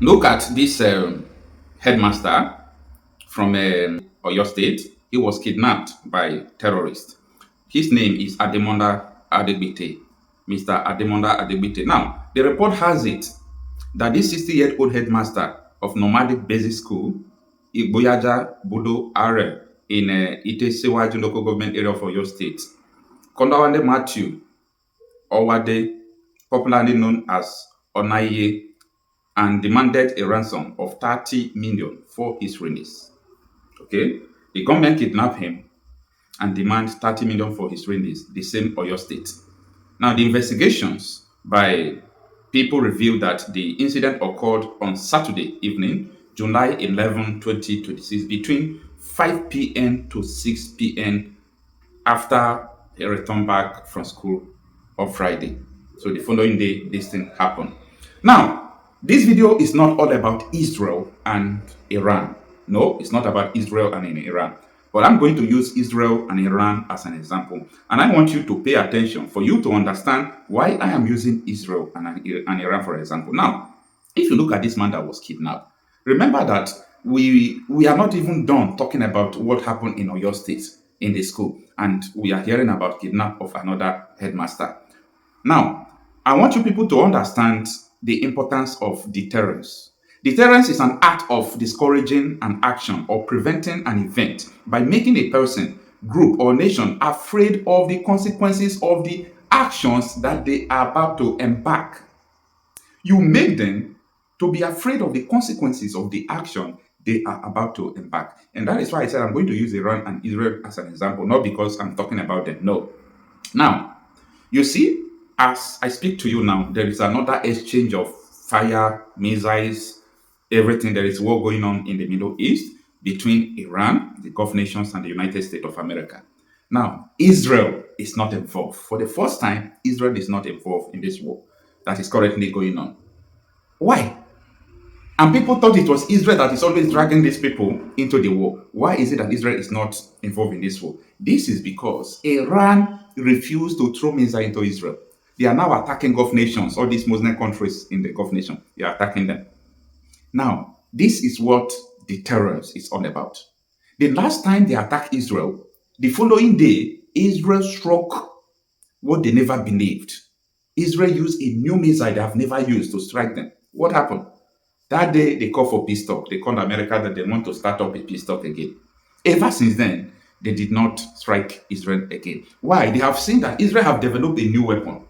Look at this headmaster from Oyo State. He was kidnapped by terrorists. His name is Ademonda Adegbite, Mr. Ademonda Adegbite. Now, the report has it that this 60-year-old headmaster of nomadic basic school, Igboyaja Budo Are, in Itesewaju local government area of Oyo State, Kondawande Matthew Owade, popularly known as Onaye, and demanded a ransom of 30 million for his release. Okay? The government kidnapped him and demand 30 million for his release, the same Oyo State. Now, the investigations by people revealed that the incident occurred on Saturday evening, July 11, 2026, between 5 p.m. to 6 p.m. after he returned back from school on Friday. So the following day, this thing happened. Now, this video is not all about Israel and Iran. No, it's not about Israel and Iran. But I'm going to use Israel and Iran as an example. And I want you to pay attention for you to understand why I am using Israel and Iran, for example. Now, if you look at this man that was kidnapped, remember that we are not even done talking about what happened in Oyo State in the school. And we are hearing about kidnap of another headmaster. Now, I want you people to understand the importance of deterrence. Deterrence is an act of discouraging an action or preventing an event by making a person, group, or nation afraid of the consequences of the actions that they are about to embark. You make them to be afraid of the consequences of the action they are about to embark. And that is why I said I'm going to use Iran and Israel as an example, not because I'm talking about them. No. Now, you see, as I speak to you now, there is another exchange of fire, missiles, everything. There is war going on in the Middle East between Iran, the Gulf nations, and the United States of America. Now, Israel is not involved. For the first time, Israel is not involved in this war that is currently going on. Why? And people thought it was Israel that is always dragging these people into the war. Why is it that Israel is not involved in this war? This is because Iran refused to throw missiles into Israel. They are now attacking Gulf nations, all these Muslim countries in the Gulf nation. They are attacking them. Now, this is what the terrorists is all about. The last time they attacked Israel, the following day, Israel struck what they never believed. Israel used a new missile they have never used to strike them. What happened? That day, they called for peace talk. They called America that they want to start up a peace talk again. Ever since then, they did not strike Israel again. Why? They have seen that Israel have developed a new weapon.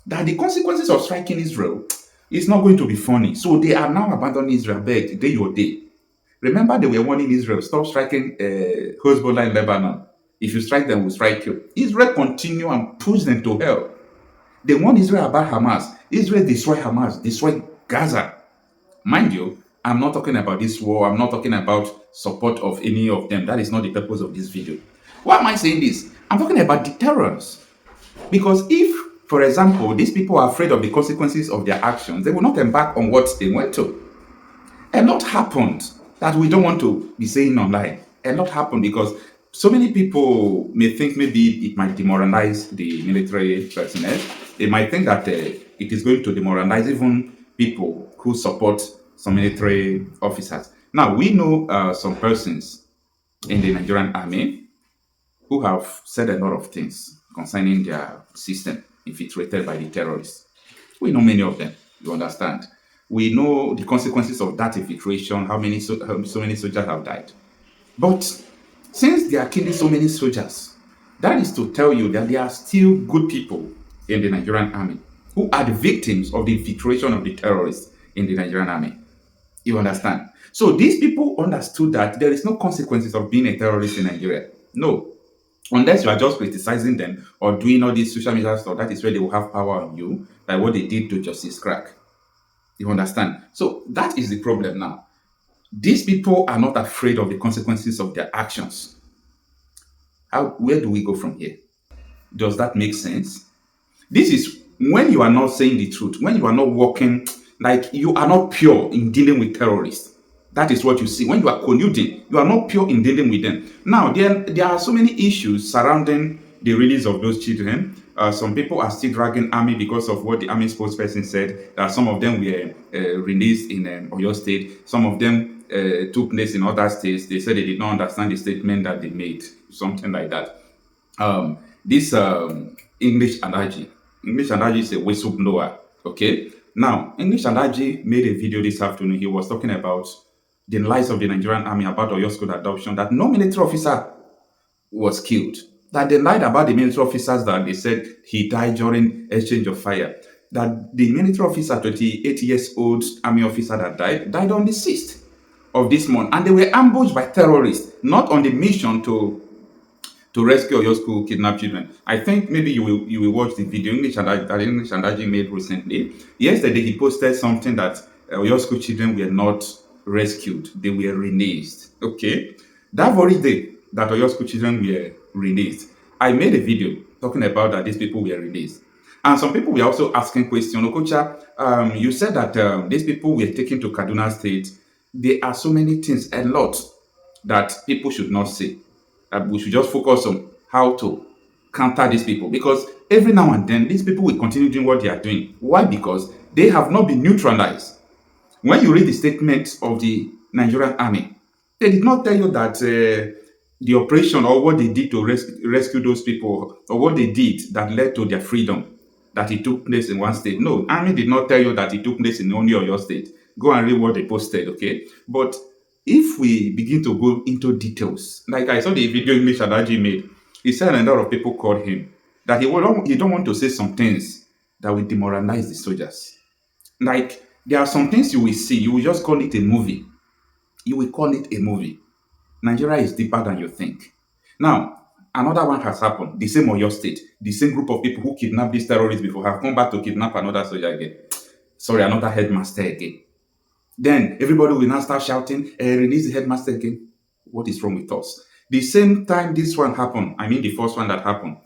That the consequences of striking Israel is not going to be funny. So they are now abandoning Israel. Beg, day your day. Remember, they were warning Israel, stop striking Hezbollah in Lebanon. If you strike them, we'll strike you. Israel continue and push them to hell. They warn Israel about Hamas. Israel destroy Hamas, destroy Gaza. Mind you, I'm not talking about this war. I'm not talking about support of any of them. That is not the purpose of this video. Why am I saying this? I'm talking about deterrence. Because if, for example, these people are afraid of the consequences of their actions, they will not embark on what they went to. A lot happened that we don't want to be saying online. A lot happened because so many people may think maybe it might demoralize the military personnel. They might think that it is going to demoralize even people who support some military officers. Now, we know some persons in the Nigerian army who have said a lot of things concerning their system infiltrated by the terrorists. We know many of them, you understand. We know the consequences of that infiltration, how many so many soldiers have died. But since they are killing so many soldiers, that is to tell you that there are still good people in the Nigerian army who are the victims of the infiltration of the terrorists in the Nigerian army. You understand? So these people understood that there is no consequences of being a terrorist in Nigeria. No. Unless you are just criticizing them or doing all these social media stuff, that is where they will have power on you, like what they did to Justice Crack. You understand? So that is the problem now. These people are not afraid of the consequences of their actions. Where do we go from here? Does that make sense? This is when you are not saying the truth, when you are not working, like you are not pure in dealing with terrorists. That is what you see. When you are colluding, you are not pure in dealing with them. Now, there are so many issues surrounding the release of those children. Some people are still dragging army because of what the army spokesperson said. That some of them were released in Oyo State. Some of them took place in other states. They said they did not understand the statement that they made, something like that. This English Adaji is a whistleblower. Okay. Now, English Adaji made a video this afternoon. He was talking about the lies of the Nigerian army about Oyo School adoption, that no military officer was killed. That they lied about the military officers, that they said he died during exchange of fire. That the military officer, 28 years old army officer that died on the 6th of this month. And they were ambushed by terrorists, not on the mission to rescue your school kidnapped children. I think maybe you will watch the video that English Andaji made recently. Yesterday he posted something that your school children were not rescued; they were released. Okay, that very day that your school children were released, I made a video talking about that these people were released, and some people were also asking questions. Okocha, you said that these people were taken to Kaduna State. There are so many things, a lot, that people should not say. We should just focus on how to counter these people, because every now and then these people will continue doing what they are doing. Why? Because they have not been neutralized. When you read the statements of the Nigerian army, they did not tell you that the operation or what they did to rescue those people, or what they did that led to their freedom, that it took place in one state. No, army did not tell you that it took place in only your state. Go and read what they posted, okay? But if we begin to go into details, like I saw the video English Adaji made, he said a lot of people called him that he don't want to say some things that will demoralize the soldiers. Like, there are some things you will see, you will just call it a movie. You will call it a movie. Nigeria is deeper than you think. Now, another one has happened. The same Oyo State, the same group of people who kidnapped these terrorists before have come back to kidnap another soldier again. Sorry, another headmaster again. Then everybody will now start shouting, release the headmaster again. What is wrong with us? The same time this one happened, I mean the first one that happened,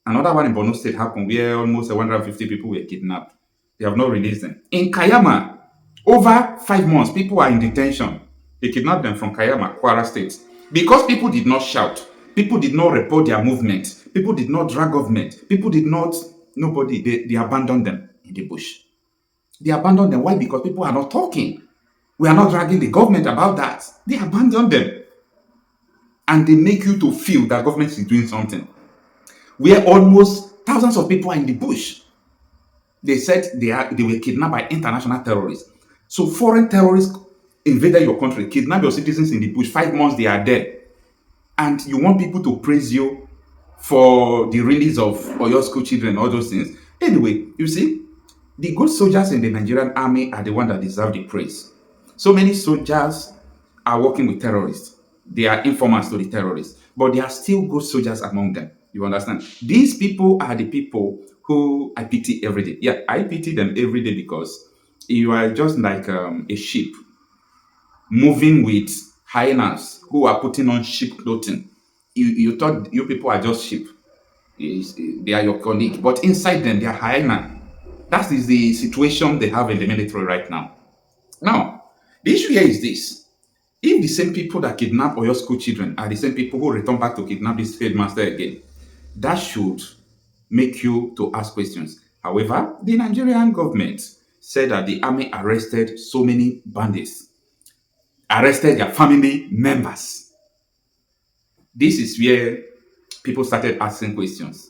another one in Borno State happened where almost 150 people were kidnapped. They have not released them. In Kayama, over 5 months, people are in detention. They kidnapped them from Kayama, Kwara State. Because people did not shout, people did not report their movement, people did not drag government, they abandoned them in the bush. They abandoned them. Why? Because people are not talking. We are not dragging the government about that. They abandon them. And they make you to feel that government is doing something. Where almost thousands of people are in the bush. They said they were kidnapped by international terrorists. So foreign terrorists invaded your country, kidnap your citizens in the bush. 5 months they are dead. And you want people to praise you for the release of Oyo school children, all those things. Anyway, you see, the good soldiers in the Nigerian army are the ones that deserve the praise. So many soldiers are working with terrorists. They are informants to the terrorists, but there are still good soldiers among them. You understand? These people are the people who I pity every day. Yeah, I pity them every day because you are just like a sheep moving with hyenas who are putting on sheep clothing. You thought you people are just sheep. They are your colleague, but inside them, they are hyena. That is the situation they have in the military right now. Now, the issue here is this. If the same people that kidnap Oyo school children are the same people who return back to kidnap this headmaster again, that should make you to ask questions. However, the Nigerian government said that the army arrested so many bandits, arrested their family members. This is where people started asking questions.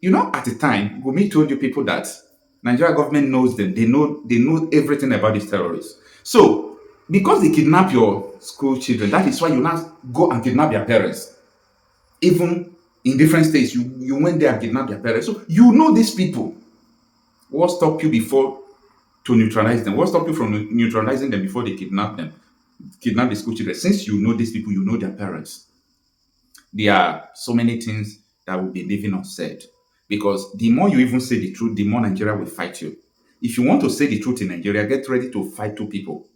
You know, at the time, Gumi told you people that Nigeria government knows them. They know everything about these terrorists. So, because they kidnap your school children, that is why you now go and kidnap their parents. Even in different states, you went there and kidnapped their parents. So, you know these people. What stopped you before to neutralize them? What stopped you from neutralizing them before they kidnap the school children? Since you know these people, you know their parents. There are so many things that will be leaving unsaid. Because the more you even say the truth, the more Nigeria will fight you. If you want to say the truth in Nigeria, get ready to fight two people.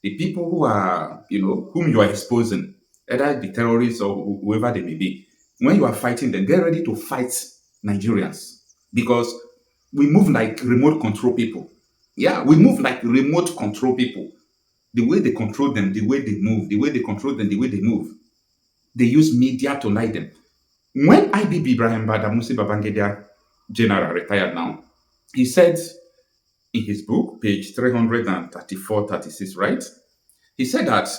The people who are, whom you are exposing, either the terrorists or whoever they may be. When you are fighting them, get ready to fight Nigerians. Because we move like remote control people. Yeah, we move like remote control people. The way they control them, the way they move, the way they control them, the way they move. They use media to lie them. When IBB Ibrahim Badamsi Babangida general, retired now. He said in his book, page 334, 36, right? He said that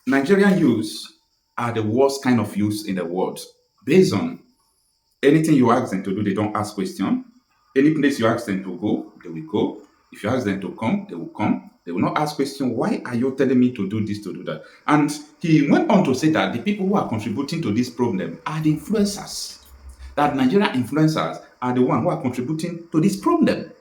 Nigerian youths are the worst kind of youths in the world. Based on anything you ask them to do, they don't ask question. Any place you ask them to go, they will go. If you ask them to come, they will come. They will not ask question, why are you telling me to do this, to do that? And he went on to say that the people who are contributing to this problem are the influencers. That Nigerian influencers are the ones who are contributing to this problem.